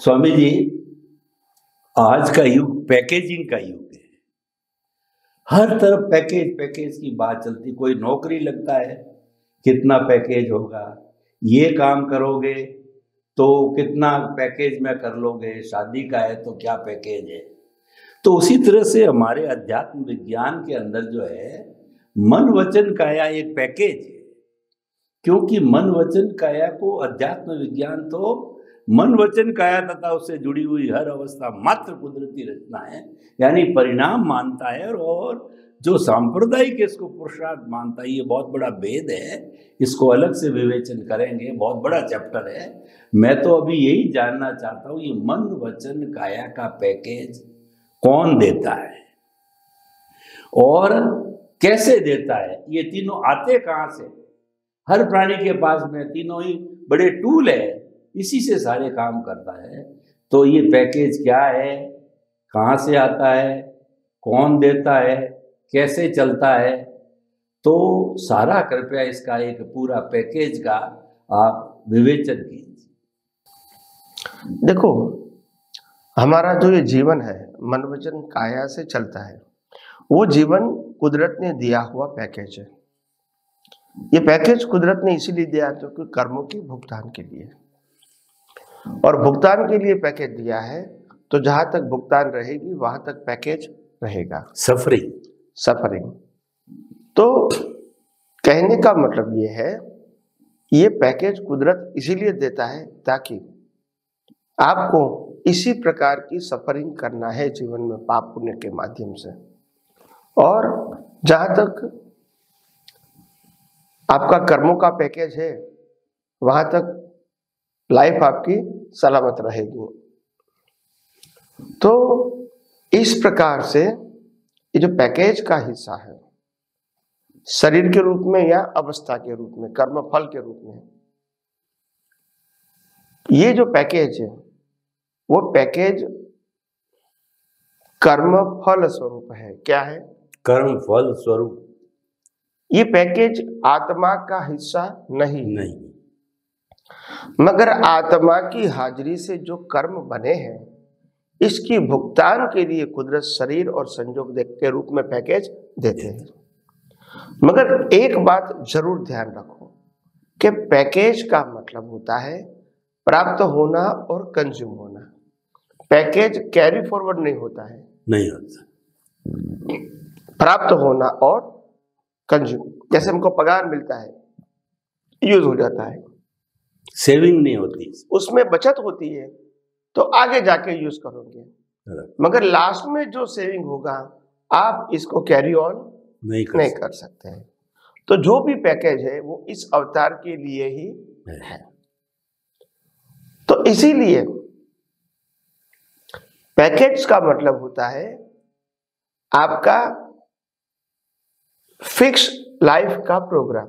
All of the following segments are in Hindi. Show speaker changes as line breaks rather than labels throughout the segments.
स्वामी जी, आज का युग पैकेजिंग का युग है। हर तरफ पैकेज पैकेज की बात चलती। कोई नौकरी लगता है, कितना पैकेज होगा, ये काम करोगे तो कितना पैकेज में कर लोगे, शादी का है तो क्या पैकेज है। तो उसी तरह से हमारे अध्यात्म विज्ञान के अंदर जो है मन वचन काया एक पैकेज है। क्योंकि मन वचन काया को अध्यात्म विज्ञान तो मन वचन काया तथा उससे जुड़ी हुई हर अवस्था मात्र कुदरती रचना है, यानी परिणाम मानता है। और जो सांप्रदायिक इसको पुरुषार्थ मानता है, ये बहुत बड़ा भेद है, इसको अलग से विवेचन करेंगे, बहुत बड़ा चैप्टर है। मैं तो अभी यही जानना चाहता हूँ, ये मन वचन काया का पैकेज कौन देता है और कैसे देता है। ये तीनों आते कहाँ से? हर प्राणी के पास में तीनों ही बड़े टूल है, इसी से सारे काम करता है। तो ये पैकेज क्या है, कहाँ से आता है, कौन देता है, कैसे चलता है, तो सारा कृपया इसका एक पूरा पैकेज का आप विवेचन कीजिए।
देखो, हमारा जो ये जीवन है मन वचन काया से चलता है, वो जीवन कुदरत ने दिया हुआ पैकेज है। ये पैकेज कुदरत ने इसीलिए दिया क्योंकि कर्मों के भुगतान के लिए, और भुगतान के लिए पैकेज दिया है। तो जहां तक भुगतान रहेगी वहां तक पैकेज रहेगा, सफरिंग। तो कहने का मतलब ये है, ये पैकेज कुदरत इसीलिए देता है ताकि आपको इसी प्रकार की सफरिंग करना है जीवन में पाप पुण्य के माध्यम से। और जहां तक आपका कर्मों का पैकेज है, वहां तक लाइफ आपकी सलामत रहेगी। तो इस प्रकार से ये जो पैकेज का हिस्सा है, शरीर के रूप में या अवस्था के रूप में, कर्म फल के रूप में, ये जो पैकेज है वो पैकेज कर्म फल स्वरूप है। क्या है?
कर्म फल स्वरूप।
ये पैकेज आत्मा का हिस्सा नहीं। मगर आत्मा की हाजिरी से जो कर्म बने हैं, इसकी भुगतान के लिए कुदरत शरीर और संयोग के रूप में पैकेज देते हैं। मगर एक बात जरूर ध्यान रखो कि पैकेज का मतलब होता है प्राप्त होना और कंज्यूम होना। पैकेज कैरी फॉरवर्ड नहीं होता है,
नहीं होता।
प्राप्त होना और कंज्यूम। जैसे हमको पगार मिलता है, यूज हो जाता है,
सेविंग नहीं होती,
उसमें बचत होती है, तो आगे जाके यूज करोगे। मगर लास्ट में जो सेविंग होगा आप इसको कैरी ऑन नहीं कर सकते हैं। तो जो भी पैकेज है वो इस अवतार के लिए ही है। तो इसीलिए पैकेज का मतलब होता है आपका फिक्स लाइफ का प्रोग्राम,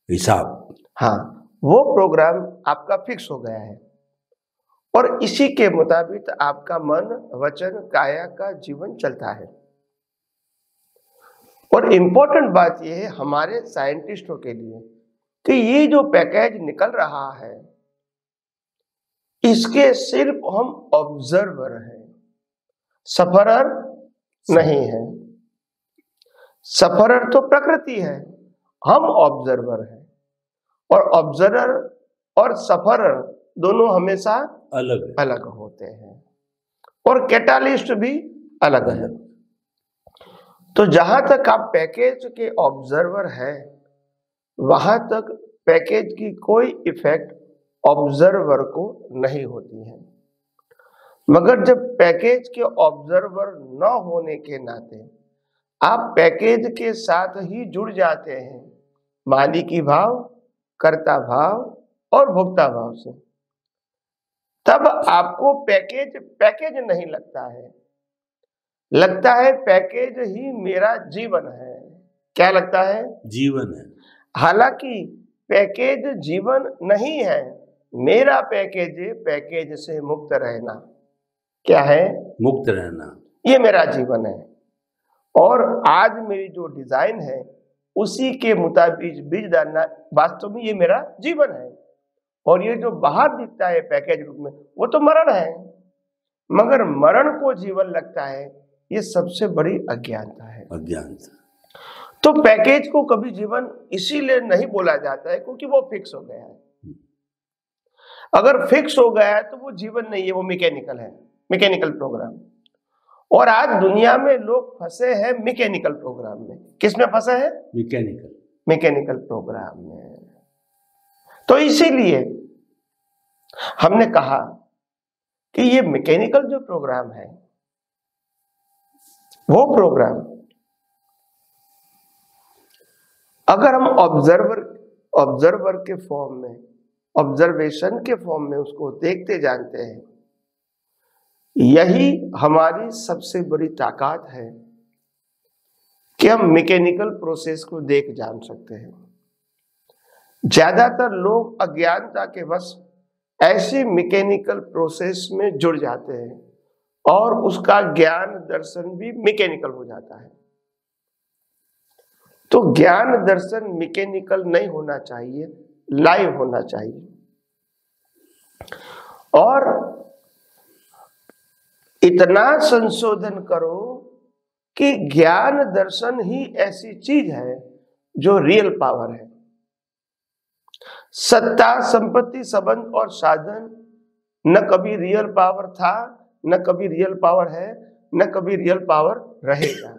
हिसाब।
हाँ, वो प्रोग्राम आपका फिक्स हो गया है और इसी के मुताबिक आपका मन वचन काया का जीवन चलता है। और इंपॉर्टेंट बात यह है हमारे साइंटिस्टों के लिए कि ये जो पैकेज निकल रहा है, इसके सिर्फ हम ऑब्जर्वर हैं, सफरर नहीं है। सफरर तो प्रकृति है, हम ऑब्जर्वर हैं। और ऑब्जर्वर और सफरर दोनों हमेशा अलग होते हैं, और कैटालिस्ट भी अलग है। तो जहां तक आप पैकेज के ऑब्जर्वर है, वहां तक पैकेज की कोई इफेक्ट ऑब्जर्वर को नहीं होती है। मगर जब पैकेज के ऑब्जर्वर न होने के नाते आप पैकेज के साथ ही जुड़ जाते हैं, मालिकी भाव, कर्ता भाव और भोक्ता भाव से, तब आपको पैकेज नहीं लगता है, लगता है पैकेज ही मेरा जीवन है। क्या लगता है?
जीवन है।
हालांकि पैकेज जीवन नहीं है, मेरा पैकेज है पैकेज से मुक्त रहना। क्या है?
मुक्त रहना, ये
मेरा जीवन है। और आज मेरी जो डिजाइन है उसी के मुताबिक बीज डालना, वास्तव में ये मेरा जीवन है। और ये जो बाहर दिखता है पैकेज रूप में वो तो मरण है, मगर मरण को जीवन लगता है, ये सबसे बड़ी अज्ञानता है।
अज्ञानता।
तो पैकेज को कभी जीवन इसीलिए नहीं बोला जाता है क्योंकि वो फिक्स हो गया है। अगर फिक्स हो गया है तो वो जीवन नहीं है, वो मैकेनिकल है, मैकेनिकल प्रोग्राम। और आज दुनिया में लोग फंसे हैं मैकेनिकल प्रोग्राम में। किस में फंसे हैं? मैकेनिकल प्रोग्राम में। तो इसीलिए हमने कहा कि ये मैकेनिकल जो प्रोग्राम है, वो प्रोग्राम अगर हम ऑब्जर्वर के फॉर्म में, ऑब्जर्वेशन के फॉर्म में उसको देखते जानते हैं, यही हमारी सबसे बड़ी ताकत है कि हम मैकेनिकल प्रोसेस को देख जान सकते हैं। ज्यादातर लोग अज्ञानता के वश ऐसी मैकेनिकल प्रोसेस में जुड़ जाते हैं और उसका ज्ञान दर्शन भी मैकेनिकल हो जाता है। तो ज्ञान दर्शन मैकेनिकल नहीं होना चाहिए, लाइव होना चाहिए। और इतना संशोधन करो कि ज्ञान दर्शन ही ऐसी चीज है जो रियल पावर है। सत्ता, संपत्ति, संबंध और साधन न कभी रियल पावर था, न कभी रियल पावर है, न कभी रियल पावर रहेगा।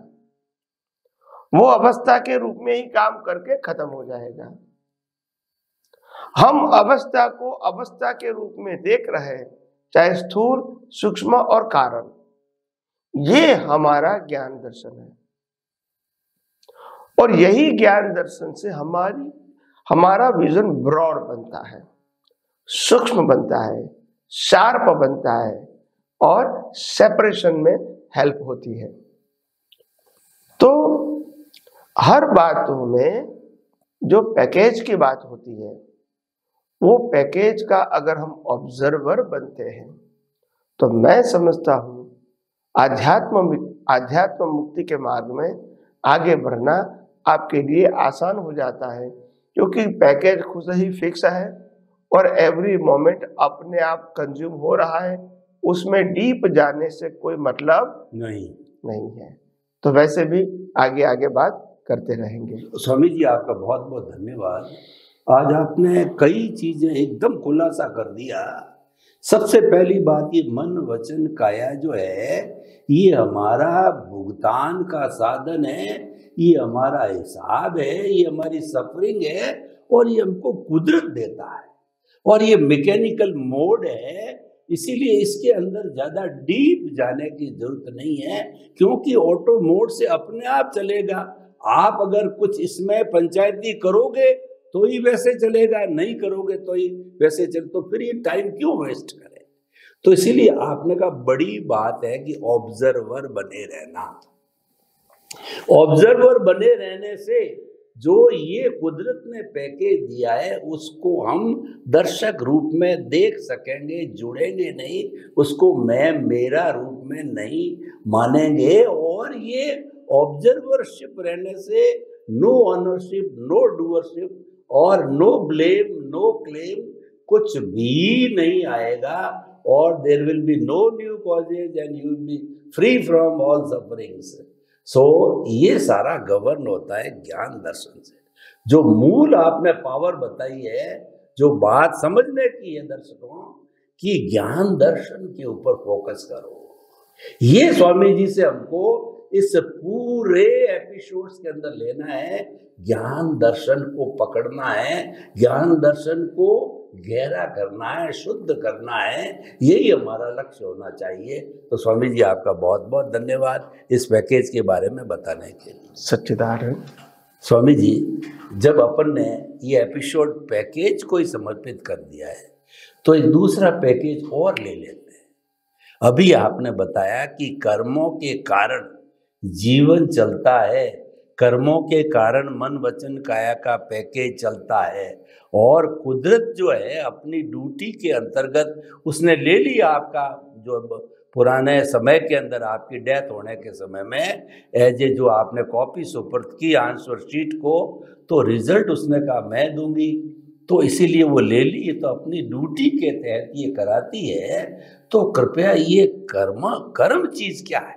वो अवस्था के रूप में ही काम करके खत्म हो जाएगा। हम अवस्था को अवस्था के रूप में देख रहे हैं, चाहे स्थूल, सूक्ष्म और कारण। ये हमारा ज्ञान दर्शन है। और यही ज्ञान दर्शन से हमारा विजन ब्रॉड बनता है, सूक्ष्म बनता है, शार्प बनता है और सेपरेशन में हेल्प होती है। तो हर बातों में जो पैकेज की बात होती है, वो पैकेज का अगर हम ऑब्जर्वर बनते हैं तो मैं समझता हूं आध्यात्म मुक्ति के मार्ग में आगे बढ़ना आपके लिए आसान हो जाता है, क्योंकि पैकेज खुद ही फिक्स है और एवरी मोमेंट अपने आप कंज्यूम हो रहा है। उसमें डीप जाने से कोई मतलब नहीं है। तो वैसे भी आगे आगे बात करते रहेंगे।
स्वामी जी, आपका बहुत बहुत धन्यवाद। आज आपने कई चीजें एकदम खुलासा कर दिया। सबसे पहली बात, ये मन वचन काया जो है, ये हमारा भुगतान का साधन है, ये हमारा हिसाब है, ये हमारी सफरिंग है और ये हमको कुदरत देता है। और ये मैकेनिकल मोड है, इसीलिए इसके अंदर ज्यादा डीप जाने की जरूरत नहीं है, क्योंकि ऑटो मोड से अपने आप चलेगा। आप अगर कुछ इसमें पंचायती करोगे तो ही वैसे चलेगा, नहीं करोगे तो ही वैसे चल, तो फिर ये टाइम क्यों वेस्ट करें। तो इसीलिए आपने कहा बड़ी बात है कि ऑब्जर्वर बने रहना। ऑब्जर्वर बने रहने से जो ये कुदरत ने पैकेज दिया है उसको हम दर्शक रूप में देख सकेंगे, जुड़ेंगे नहीं, उसको मैं मेरा रूप में नहीं मानेंगे। और ये ऑब्जर्वरशिप रहने से नो ऑनरशिप, नो डूअरशिप और नो ब्लेम, नो क्लेम, कुछ भी नहीं आएगा। और there will be no new causes and you will be free from all sufferings. So ये सारा गवर्न होता है ज्ञान दर्शन से। जो मूल आपने पावर बताई है, जो बात समझने की है दर्शकों, कि ज्ञान दर्शन के ऊपर फोकस करो। ये स्वामी जी से हमको इस पूरे एपिसोड्स के अंदर लेना है। ज्ञान दर्शन को पकड़ना है, ज्ञान दर्शन को गहरा करना है, शुद्ध करना है, यही हमारा लक्ष्य होना चाहिए। तो स्वामी जी, आपका बहुत बहुत धन्यवाद इस पैकेज के बारे में बताने के लिए।
सच्चिदानंद।
स्वामी जी, जब अपन ने ये एपिसोड पैकेज को ही समर्पित कर दिया है तो एक दूसरा पैकेज और ले लेते हैं। अभी आपने बताया कि कर्मों के कारण जीवन चलता है, कर्मों के कारण मन वचन काया का पैकेज चलता है, और कुदरत जो है अपनी ड्यूटी के अंतर्गत उसने ले लिया आपका जो पुराने समय के अंदर आपकी डेथ होने के समय में एज ए जो आपने कॉपी सुपुर्द की आंसर शीट को, तो रिजल्ट उसने कहा मैं दूंगी। तो इसीलिए वो ले ली, ये तो अपनी ड्यूटी के तहत ये कराती है। तो कृपया ये कर्म चीज क्या है?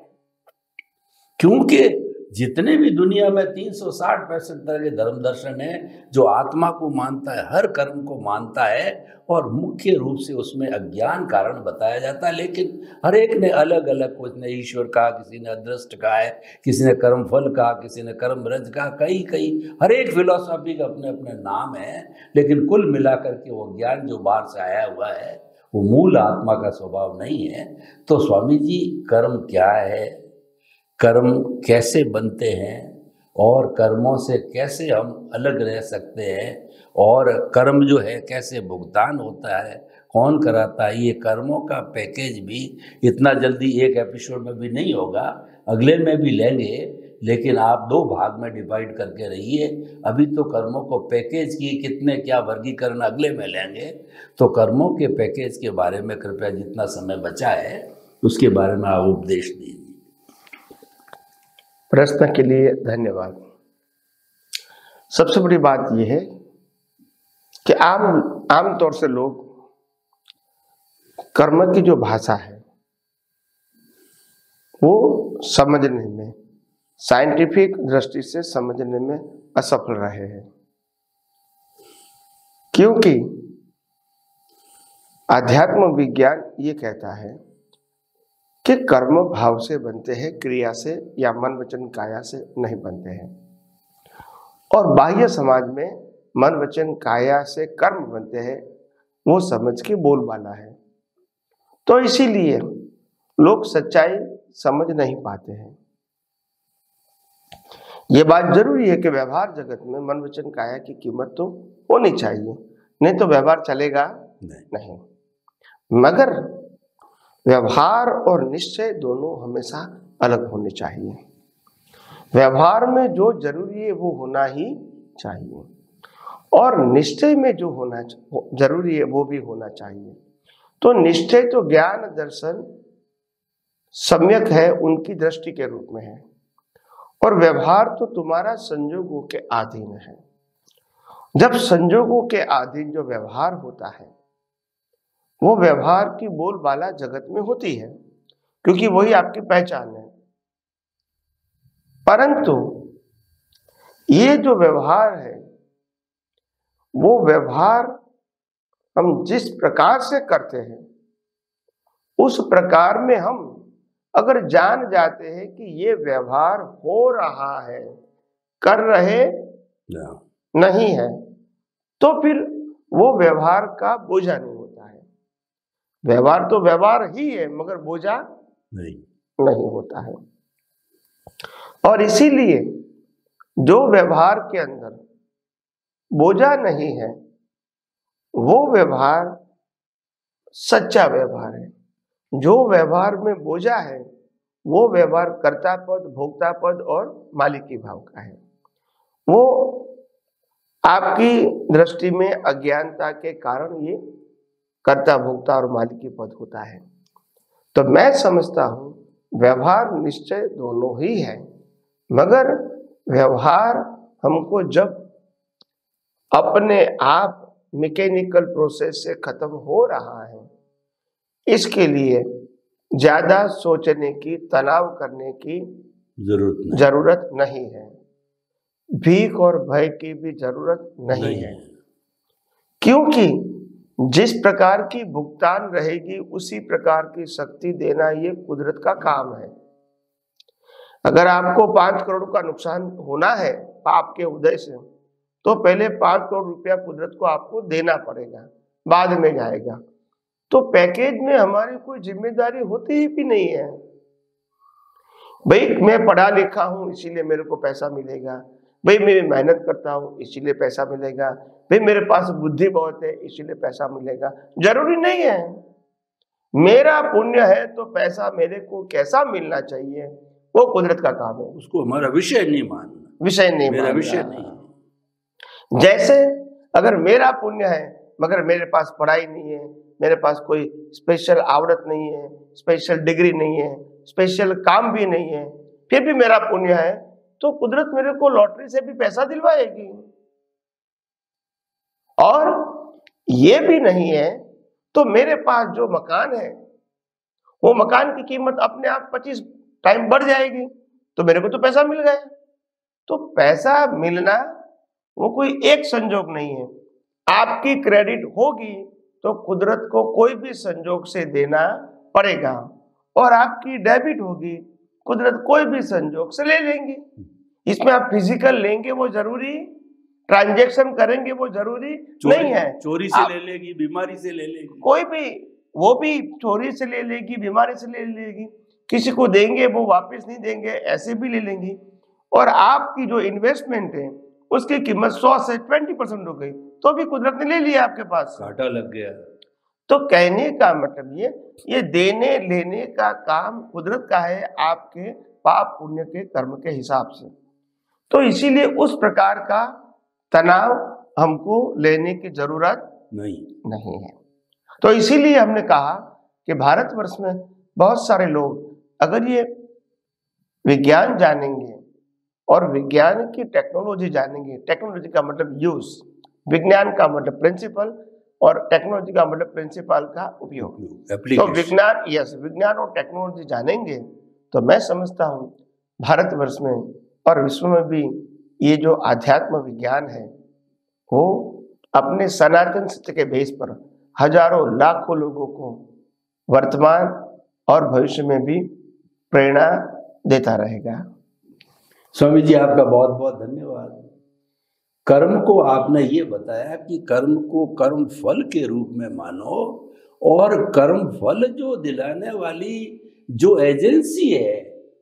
क्योंकि जितने भी दुनिया में 360-65 तरह के धर्म दर्शन है, जो आत्मा को मानता है, हर कर्म को मानता है, और मुख्य रूप से उसमें अज्ञान कारण बताया जाता है। लेकिन हर एक ने अलग अलग, कुछ ने ईश्वर कहा, किसी ने अदृष्ट कहा है, किसी ने कर्म फल कहा, किसी ने कर्म रज कहा, कई हर एक फिलॉसफी के अपने अपने नाम है। लेकिन कुल मिलाकर के वो ज्ञान जो बाहर से आया हुआ है वो मूल आत्मा का स्वभाव नहीं है। तो स्वामी जी, कर्म क्या है, कर्म कैसे बनते हैं, और कर्मों से कैसे हम अलग रह सकते हैं, और कर्म जो है कैसे भुगतान होता है, कौन कराता है, ये कर्मों का पैकेज भी इतना जल्दी एक एपिसोड में भी नहीं होगा, अगले में भी लेंगे। लेकिन आप 2 भाग में डिवाइड करके रहिए। अभी तो कर्मों को पैकेज की कितने क्या वर्गीकरण अगले में लेंगे। तो कर्मों के पैकेज के बारे में कृपया जितना समय बचा है उसके बारे में आप उपदेश दीजिए।
प्रश्न के लिए धन्यवाद। सबसे बड़ी बात यह है कि आमतौर से लोग कर्म की जो भाषा है वो समझने में, साइंटिफिक दृष्टि से समझने में असफल रहे हैं, क्योंकि आध्यात्म विज्ञान ये कहता है कि कर्म भाव से बनते हैं, क्रिया से या मन वचन काया से नहीं बनते हैं। और बाह्य समाज में मन वचन काया से कर्म बनते हैं, वो समझ के बोलबाला है। तो इसीलिए लोग सच्चाई समझ नहीं पाते हैं। ये बात जरूरी है कि व्यवहार जगत में मन वचन काया की कीमत तो होनी चाहिए, नहीं तो व्यवहार चलेगा नहीं। मगर व्यवहार और निश्चय दोनों हमेशा अलग होने चाहिए। व्यवहार में जो जरूरी है वो होना ही चाहिए, और निश्चय में जो होना जरूरी है वो भी होना चाहिए। तो निश्चय तो ज्ञान दर्शन सम्यक है, उनकी दृष्टि के रूप में है, और व्यवहार तो तुम्हारा संजोगों के अधीन है। जब संजोगों के अधीन जो व्यवहार होता है वो व्यवहार की बोलबाला जगत में होती है, क्योंकि वही आपकी पहचान है। परंतु ये जो व्यवहार है वो व्यवहार हम जिस प्रकार से करते हैं उस प्रकार में हम अगर जान जाते हैं कि ये व्यवहार हो रहा है, कर रहे नहीं है, तो फिर वो व्यवहार का बोझा नहीं होता है। व्यवहार तो व्यवहार ही है, मगर बोझा नहीं होता है। और इसीलिए जो व्यवहार के अंदर बोझा नहीं है वो व्यवहार सच्चा व्यवहार है। जो व्यवहार में बोझा है वो व्यवहार कर्ता पद, भोक्ता पद और मालिकी भाव का है। वो आपकी दृष्टि में अज्ञानता के कारण ये कर्ता, भोक्ता और मालिकी पद होता है। तो मैं समझता हूं व्यवहार निश्चय दोनों ही है, मगर व्यवहार हमको जब अपने आप मैकेनिकल प्रोसेस से खत्म हो रहा है, इसके लिए ज्यादा सोचने की, तनाव करने की जरूरत नहीं है। भीख और भय की भी जरूरत नहीं है, क्योंकि जिस प्रकार की भुगतान रहेगी उसी प्रकार की शक्ति देना ये कुदरत का काम है। अगर आपको 5 करोड़ का नुकसान होना है पाप के उदय से, तो पहले 5 करोड़ रुपया कुदरत को आपको देना पड़ेगा, बाद में जाएगा। तो पैकेज में हमारी कोई जिम्मेदारी होती ही भी नहीं है। भाई मैं पढ़ा लिखा हूं इसीलिए मेरे को पैसा मिलेगा, भाई मैं मेहनत करता हूं इसीलिए पैसा मिलेगा, भाई मेरे पास बुद्धि बहुत है इसीलिए पैसा मिलेगा। जरूरी नहीं है। मेरा पुण्य है तो पैसा मेरे को कैसा मिलना चाहिए वो कुदरत का काम है।
उसको हमारा विषय नहीं मानना,
विषय नहीं
मेरा
मानना।
विषय नहीं।
जैसे अगर मेरा पुण्य है मगर मेरे पास पढ़ाई नहीं है, मेरे पास कोई स्पेशल आवड़त नहीं है, स्पेशल डिग्री नहीं है, स्पेशल काम भी नहीं है, फिर भी मेरा पुण्य है, तो कुदरत मेरे को लॉटरी से भी पैसा दिलवाएगी। और ये भी नहीं है तो मेरे पास जो मकान है वो मकान की कीमत अपने आप 25 टाइम बढ़ जाएगी, तो मेरे को तो पैसा मिल गया। तो पैसा मिलना वो कोई एक संजोग नहीं है। आपकी क्रेडिट होगी तो कुदरत को कोई भी संजोग से देना पड़ेगा, और आपकी डेबिट होगी कुदरत कोई भी संजोग से ले लेंगी। इसमें आप फिजिकल लेंगे वो जरूरी, ट्रांजैक्शन करेंगे वो जरूरी नहीं है।
चोरी से ले लेगी, बीमारी से ले लेगी,
कोई भी, वो भी चोरी से ले लेगी, बीमारी से ले लेगी, किसी को देंगे वो वापस नहीं देंगे, ऐसे भी ले लेंगी। और आपकी जो इन्वेस्टमेंट है उसकी कीमत 100 से 20% हो गई तो भी कुदरत ने ले लिया आपके पास,
घाटा लग गया।
तो कहने का मतलब ये देने लेने का काम कुदरत का है, आपके पाप पुण्य के कर्म के हिसाब से। तो इसीलिए उस प्रकार का तनाव हमको लेने की जरूरत नहीं है। तो इसीलिए हमने कहा कि भारतवर्ष में बहुत सारे लोग अगर ये विज्ञान जानेंगे और विज्ञान की टेक्नोलॉजी जानेंगे, टेक्नोलॉजी का मतलब यूज, विज्ञान का मतलब प्रिंसिपल और टेक्नोलॉजी का मतलब प्रिंसिपल का उपयोग, तो विज्ञान और टेक्नोलॉजी जानेंगे तो मैं समझता हूँ भारतवर्ष में और विश्व में भी ये जो आध्यात्म विज्ञान है वो अपने सनातन सत्य के बेस पर हजारों लाखों लोगों को वर्तमान और भविष्य में भी प्रेरणा देता रहेगा।
स्वामी जी आपका बहुत बहुत धन्यवाद। कर्म को आपने ये बताया कि कर्म को कर्म फल के रूप में मानो, और कर्म फल जो दिलाने वाली जो एजेंसी है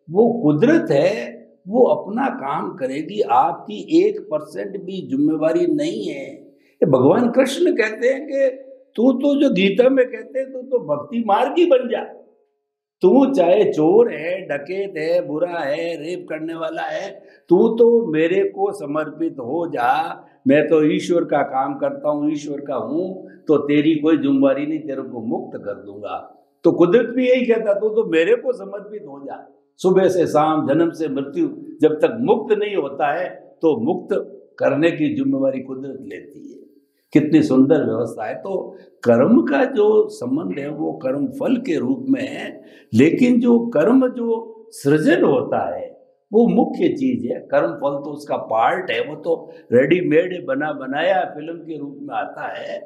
वो कुदरत है, वो अपना काम करेगी, आपकी 1% भी जिम्मेवारी नहीं है। भगवान कृष्ण कहते हैं कि तू तो, जो गीता में कहते हैं, तू तो भक्ति मार्गी बन जा, तू चाहे चोर है, डकैत है, बुरा है, रेप करने वाला है, तू तो मेरे को समर्पित हो जा, मैं तो ईश्वर का काम करता हूँ, ईश्वर का हूँ, तो तेरी कोई जिम्मेवारी नहीं, तेरे को मुक्त कर दूंगा। तो कुदरत भी यही कहता, तू तो मेरे को समर्पित हो जा, सुबह से शाम, जन्म से मृत्यु, जब तक मुक्त नहीं होता है तो मुक्त करने की जिम्मेवारी कुदरत लेती है। कितनी सुंदर व्यवस्था है। तो कर्म का जो संबंध है वो कर्म फल के रूप में है, लेकिन जो कर्म जो सृजन होता है वो मुख्य चीज है। कर्म फल तो उसका पार्ट है, वो तो रेडीमेड बना बनाया फिल्म के रूप में आता है।